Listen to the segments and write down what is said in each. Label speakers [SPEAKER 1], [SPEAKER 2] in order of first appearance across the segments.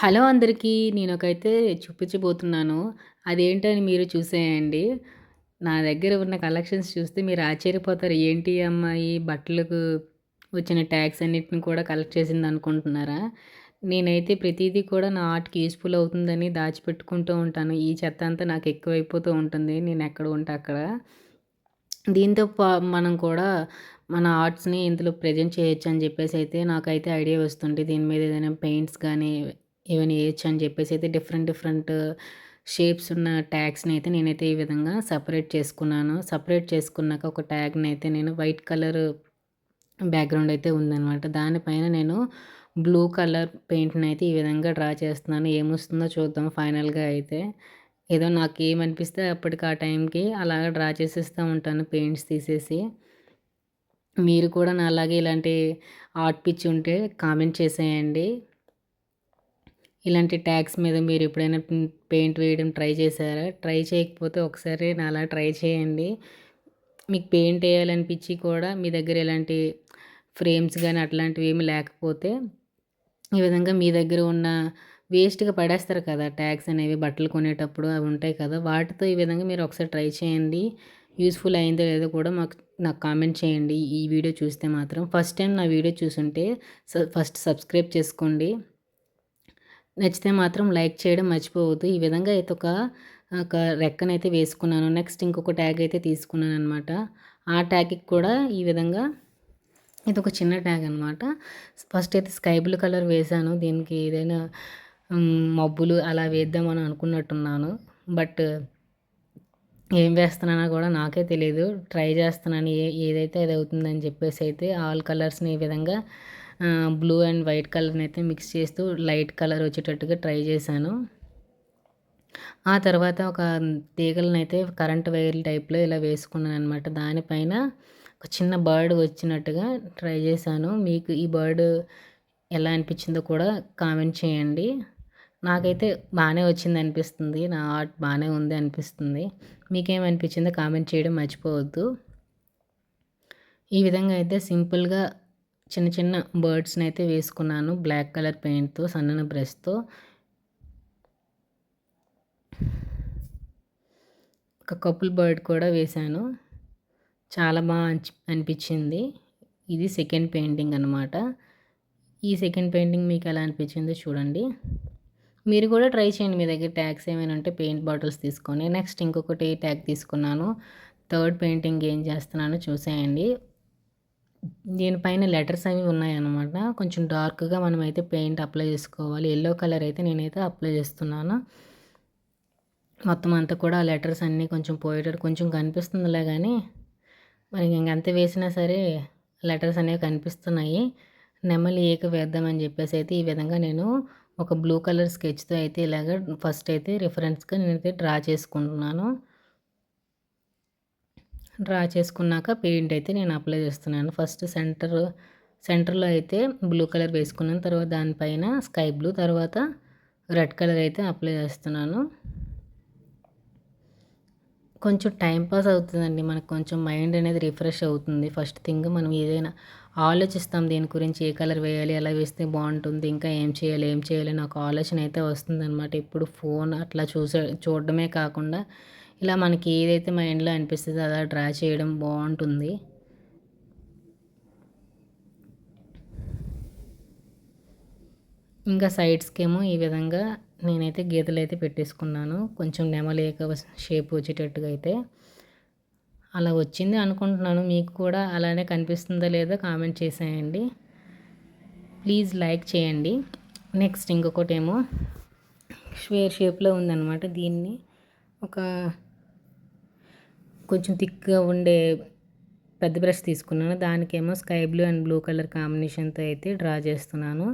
[SPEAKER 1] Hello అందరికీ. నేనొకైతే చూపించబోతున్నాను. అదేంటని మీరు చూసేయండి. నా దగ్గర ఉన్న కలెక్షన్స్ చూస్తే మీరు ఆశ్చర్యపోతారు. ఏంటి ఈ అమ్మాయి బట్టలకు వచ్చిన ట్యాగ్స్ అన్నిటిని కూడా కలెక్ట్ చేసిందనుకుంటున్నారా? నేనైతే ప్రతీదీ కూడా నా ఆర్ట్‌కి యూజ్‌ఫుల్ అవుతుందని దాచిపెట్టుకుంటూ ఉంటాను. ఈ చెత్త అంతా నాకు ఎక్కువైపోతూ ఉంటుంది. నేనెక్కడ ఉంటే అక్కడ. దీంతో మనం కూడా మన ఆర్ట్స్‌ని ఇందులో ప్రెజెంట్ చేయొచ్చని జెప్పేసైతే నాకైతే ఐడియా వస్తుంది. దీని మీద ఏదైనా పెయింట్స్ గానీ ఏమైనా ఏయొచ్చని జెప్పేసైతే డిఫరెంట్ డిఫరెంట్ షేప్స్ ఉన్న ట్యాగ్స్‌ని అయితే నేనైతే ఈ విధంగా సెపరేట్ చేసుకున్నాను. సెపరేట్ చేసుకున్నాక ఒక ట్యాగ్‌నైతే నేను వైట్ కలర్ బ్యాక్‌గ్రౌండ్ అయితే ఉందనమాట. దానిపైన నేను బ్లూ కలర్ పెయింట్‌నైతే ఈ విధంగా డ్రా చేస్తున్నాను. ఏమొస్తుందో చూద్దాం ఫైనల్‌గా అయితే. ఏదో నాకేమనిపిస్తే అప్పటికి ఆ టైంకి అలాగా డ్రా చేసేస్తా ఉంటాను పెయింట్స్ తీసేసి. మీరు కూడా నాలాగే ఇలాంటి ఆర్ట్ పిచ్చి ఉంటే కామెంట్ చేసేయండి. ఇలాంటి ట్యాగ్స్ మీద మీరు ఎప్పుడైనా పెయింట్ వేయడం ట్రై చేశారా? ట్రై చేయకపోతే ఒకసారి నాలా ట్రై చేయండి. మీకు పెయింట్ ఎయాలనిపించి కూడా మీ దగ్గర ఇలాంటి ఫ్రేమ్స్ గానీ అట్లాంటివి ఏమి లేకపోతే ఈ విధంగా మీ దగ్గర ఉన్న వేస్ట్‌గా పడేస్తారు కదా! ట్యాగ్స్ అనేవి బట్టలు కొనేటప్పుడు అవి ఉంటాయి కదా! వాటితో ఈ విధంగా మీరు ఒకసారి ట్రై చేయండి. యూజ్‌ఫుల్ అయిందో లేదో కూడా నాకు కామెంట్ చేయండి. ఈ వీడియో చూస్తే మాత్రం. ఫస్ట్ టైం నా వీడియో చూసుంటే ఫస్ట్ సబ్స్క్రైబ్ చేసుకోండి. నచ్చితే మాత్రం లైక్ చేయడం మర్చిపోవద్దు. ఈ విధంగా అయితే ఒక రెక్కనైతే వేసుకున్నాను. నెక్స్ట్ ఇంకొక ట్యాగ్ అయితే తీసుకున్నాననమాట. ఆ ట్యాగ్‌కి కూడా ఈ విధంగా ఇదొక చిన్న ట్యాగ్ అనమాట. ఫస్ట్ అయితే స్కై బ్లూ కలర్ వేశాను. దీనికి ఏదైనా మబ్బులు అలా వేద్దామని అనుకున్నట్టున్నాను. బట్ ఏం వేస్తున్నానో కూడా నాకే తెలీదు. ట్రై చేస్తున్నాను. ఏదైతే అది అవుతుందని చెప్పేసి అయితే ఆల్ కలర్స్‌ని ఈ విధంగా బ్లూ అండ్ వైట్ కలర్‌ని అయితే మిక్స్ చేస్తూ లైట్ కలర్ వచ్చేటట్టుగా ట్రై చేశాను. ఆ తర్వాత ఒక తీగలనైతే కరెంట్ వైర్ల టైప్‌లో ఇలా వేసుకున్నాననమాట. దానిపైన ఒక చిన్న బర్డ్ వచ్చినట్టుగా ట్రై చేశాను. మీకు ఈ బర్డ్ ఎలా అనిపించిందో కూడా కామెంట్ చేయండి. నాకైతే బానే వచ్చిందనిపిస్తుంది. నా ఆర్ట్ బానే ఉంది అనిపిస్తుంది. మీకేమనిపించిందో కామెంట్ చేయడం మర్చిపోవద్దు. ఈ విధంగా అయితే సింపుల్‌గా చిన్న చిన్న బర్డ్స్‌నైతే వేసుకున్నాను. బ్లాక్ కలర్ పెయింట్‌తో సన్నని బ్రష్‌తో. ఒక కపుల్ బర్డ్ కూడా వేశాను. చాలా అనిపించింది. ఇది సెకండ్ పెయింటింగ్ అనమాట. ఈ సెకండ్ పెయింటింగ్ మీకు ఎలా అనిపించిందో చూడండి. మీరు కూడా ట్రై చేయండి. మీ దగ్గర ట్యాగ్స్ ఏమైనా ఉంటే పెయింట్ బాటిల్స్ తీసుకొని. నెక్స్ట్ ఇంకొకటి ట్యాగ్ తీసుకున్నాను. థర్డ్ పెయింటింగ్ ఏం చేస్తున్నానో చూసేయండి. దీనిపైన లెటర్స్ అవి ఉన్నాయన్నమాట. కొంచెం డార్క్‌గా మనమైతే పెయింట్ అప్లై చేసుకోవాలి. యెల్లో కలర్ అయితే నేనైతే అప్లై చేస్తున్నాను. మొత్తం అంతా కూడా ఆ లెటర్స్ అన్నీ కొంచెం పోయేటట్టు కొంచెం కనిపిస్తుందిలే గానీ, మరి ఇంకంత వేసినా సరే లెటర్స్ అనేవి కనిపిస్తున్నాయి. నెమలి ఈక వేద్దామని చెప్పేసి అయితే ఈ విధంగా నేను ఒక బ్లూ కలర్ స్కెచ్‌తో అయితే ఇలాగ ఫస్ట్ అయితే రిఫరెన్స్‌గా నేనైతే డ్రా చేసుకుంటున్నాను. డ్రా చేసుకున్నాక పెయింట్ అయితే నేను అప్లై చేస్తున్నాను. ఫస్ట్ సెంటర్‌లో అయితే బ్లూ కలర్ వేసుకున్నాను. తర్వాత దానిపైన స్కై బ్లూ, తర్వాత రెడ్ కలర్ అయితే అప్లై చేస్తున్నాను. కొంచెం టైం పాస్ అవుతుందండి. మనకు కొంచెం మైండ్ అనేది రిఫ్రెష్ అవుతుంది. ఫస్ట్ థింగ్ మనం ఏదైనా ఆలోచిస్తాం దేని గురించి ఏ కలర్ వేయాలి, ఎలా వేస్తే బాగుంటుంది, ఇంకా ఏం చేయాలి, ఏం చేయాలి అని ఒక ఆలోచన అయితే వస్తుందనమాట. ఇప్పుడు ఫోన్ అట్లా చూడడమే కాకుండా ఇలా మనకి ఏదైతే మైండ్‌లో అనిపిస్తుందో అలా డ్రా చేయడం బాగుంటుంది. ఇంకా సైడ్స్‌కేమో ఈ విధంగా నేనైతే గీతలైతే పెట్టేసుకున్నాను. కొంచెం నెమలిక షేప్ వచ్చేటట్టుగా అయితే. అలా వచ్చింది అనుకుంటున్నాను. మీకు కూడా అలానే కనిపిస్తుందో లేదో కామెంట్ చేసేయండి. ప్లీజ్ లైక్ చేయండి. నెక్స్ట్ ఇంకొకటేమో స్క్వేర్ షేప్‌లో ఉందన్నమాట. దీన్ని ఒక కొంచెం థిక్‌గా ఉండే పెద్ద బ్రష్ తీసుకున్నాను. దానికేమో sky blue and blue colour కాంబినేషన్‌తో అయితే డ్రా చేస్తున్నాను.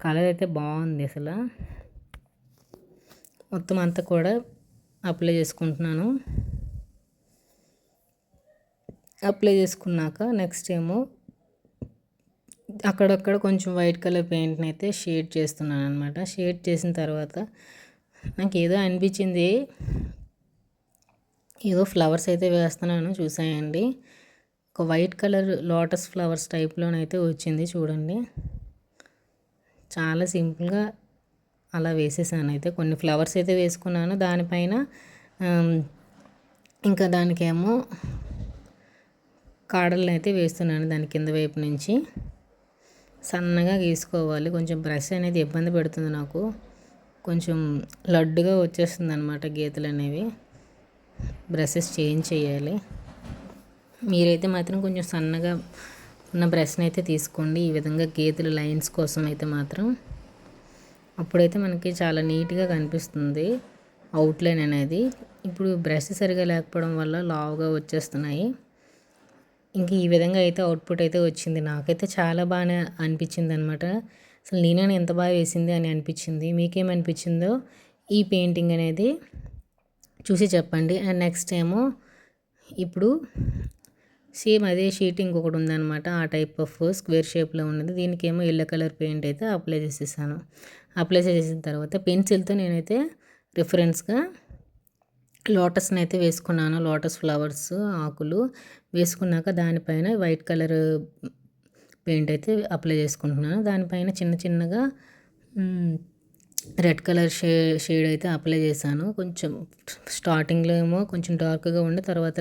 [SPEAKER 1] కలర్ అయితే బాగుంది అసల. మొత్తం అంతా కూడా అప్లై చేసుకుంటున్నాను. అప్లై చేసుకున్నాక నెక్స్ట్ ఏమో అక్కడక్కడ కొంచెం వైట్ కలర్ పెయింట్ని అయితే షేడ్ చేస్తున్నాను అనమాట. షేడ్ చేసిన తర్వాత నాకు ఏదో అనిపించింది, ఏదో ఫ్లవర్స్ అయితే వేస్తున్నాను చూసేయండి. ఒక వైట్ కలర్ లోటస్ ఫ్లవర్స్ టైప్లోనైతే వచ్చింది చూడండి. చాలా సింపుల్గా అలా వేసేసాను. అయితే కొన్ని ఫ్లవర్స్ అయితే వేసుకున్నాను. దానిపైన ఇంకా దానికేమో కాడలను అయితే వేస్తున్నాను దాని కింద వైపు నుంచి. సన్నగా గీసుకోవాలి. కొంచెం బ్రష్ అనేది ఇబ్బంది పెడుతుంది నాకు. కొంచెం లడ్డుగా వచ్చేస్తుంది అనమాట గీతలు అనేవి. బ్రషెస్ చేంజ్ చేయాలి. మీరైతే మాత్రం కొంచెం సన్నగా ఉన్న బ్రష్ని అయితే తీసుకోండి. ఈ విధంగా గీతలు లైన్స్ కోసం అయితే మాత్రం అప్పుడైతే మనకి చాలా నీట్గా కనిపిస్తుంది అవుట్లైన్ అనేది. ఇప్పుడు బ్రష్ సరిగా లేకపోవడం వల్ల లావుగా వచ్చేస్తున్నాయి. ఇంక ఈ విధంగా అయితే అవుట్పుట్ అయితే వచ్చింది. నాకైతే చాలా బాగా అనిపించింది అనమాట. అసలు నేనే ఎంత బాగా వేసింది అని అనిపించింది. మీకేమనిపించిందో ఈ పెయింటింగ్ అనేది చూసి చెప్పండి. అండ్ నెక్స్ట్ ఏమో ఇప్పుడు సేమ్ అదే షీట్ ఇంకొకటి ఉందన్నమాట. ఆ టైప్ ఆఫ్ స్క్వేర్ షేప్లో ఉన్నది. దీనికేమో ఎల్లో కలర్ పెయింట్ అయితే అప్లై చేసేసాను. అప్లై చేసిన తర్వాత పెన్సిల్తో నేనైతే రిఫరెన్స్గా లోటస్ని అయితే వేసుకున్నాను. లోటస్ ఫ్లవర్స్ ఆకులు వేసుకున్నాక దానిపైన వైట్ కలర్ పెయింట్ అయితే అప్లై చేసుకుంటున్నాను. దానిపైన చిన్న చిన్నగా రెడ్ కలర్ షేడ్ అయితే అప్లై చేశాను. కొంచెం స్టార్టింగ్లో ఏమో కొంచెం డార్క్గా ఉండి తర్వాత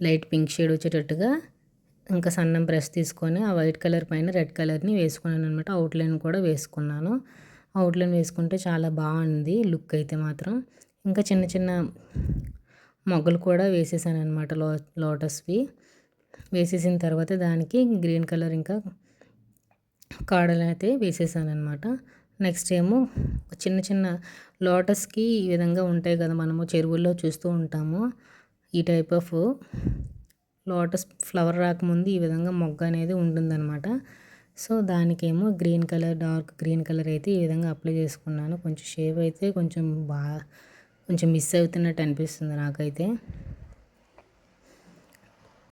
[SPEAKER 1] లైట్ పింక్ షేడ్ వచ్చేటట్టుగా ఇంకా సన్నం బ్రష్ తీసుకొని ఆ వైట్ కలర్ పైన రెడ్ కలర్ని వేసుకున్నాను అనమాట. అవుట్లైన్ కూడా వేసుకున్నాను. అవుట్లైన్ వేసుకుంటే చాలా బాగుంది లుక్ అయితే మాత్రం. ఇంకా చిన్న చిన్న మొగ్గలు కూడా వేసేసాను అనమాట లోటస్వి. వేసేసిన తర్వాత దానికి గ్రీన్ కలర్ ఇంకా కాడలు అయితే వేసేసాను అనమాట. నెక్స్ట్ ఏమో చిన్న చిన్న లోటస్కి ఈ విధంగా ఉంటాయి కదా, మనము చెరువుల్లో చూస్తూ ఉంటాము. ఈ టైప్ ఆఫ్ లోటస్ ఫ్లవర్ రాకముందు ఈ విధంగా మొగ్గ అనేది ఉంటుందన్నమాట. సో దానికేమో green colour, dark green colour అయితే ఈ విధంగా అప్లై చేసుకున్నాను. కొంచెం షేప్ అయితే కొంచెం మిస్ అవుతున్నట్టు అనిపిస్తుంది నాకైతే.